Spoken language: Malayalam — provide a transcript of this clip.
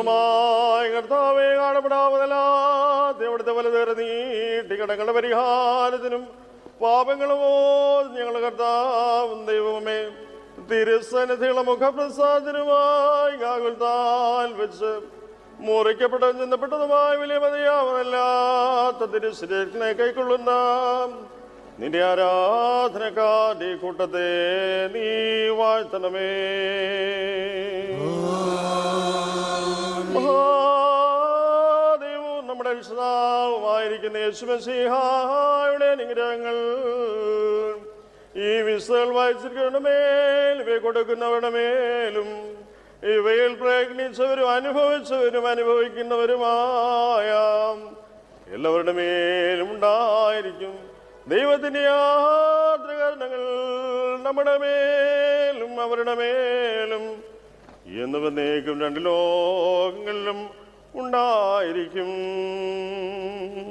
ദൈവമായ കർത്താവേ, കാണപ്പെടാവതല്ലാതെ അവിടുത്തെ വലതേറെ നീട്ടി കടങ്ങളുടെ പരിഹാരത്തിനും പാപങ്ങളുമോ ഞങ്ങളുടെ കർത്താവും ദൈവമേ തിരുസന്നിധിയുള്ള മുഖപ്രസാദനുമായി ഗാകുൽത്താൽ വെച്ച് മുറിക്കപ്പെട്ടതും ചിന്തപ്പെട്ടതുമായ വലിയ മതിയാവതല്ലാത്ത തിരുശരീരത്തിനെ കൈക്കൊള്ളുന്ന നിന്റെ ആരാധനക്കാരുടെ കൂട്ടത്തെ നീ വാഴ്ത്തണമേ. മഹാദേവവും നമ്മുടെ രക്ഷിതാവുമായിരിക്കുന്ന യേശുമശീഹായുടെ അനുഗ്രഹങ്ങൾ ഈ വിശുദ്ധകൾ വായിച്ചിരിക്കുന്നവരുടെ മേൽ ഇവയെ കൊടുക്കുന്നവരുടെ മേലും ഇവയിൽ പ്രയത്നിച്ചവരും അനുഭവിച്ചവരും അനുഭവിക്കുന്നവരുമായ എല്ലാവരുടെ മേലും ഉണ്ടായിരിക്കും. ദൈവത്തിൻ്റെ യാത്രകരണങ്ങൾ നമ്മുടെ മേലും അവരുടെ മേലും എന്നും എന്നേക്കും രണ്ട് ലോകങ്ങളിലും ഉണ്ടായിരിക്കും.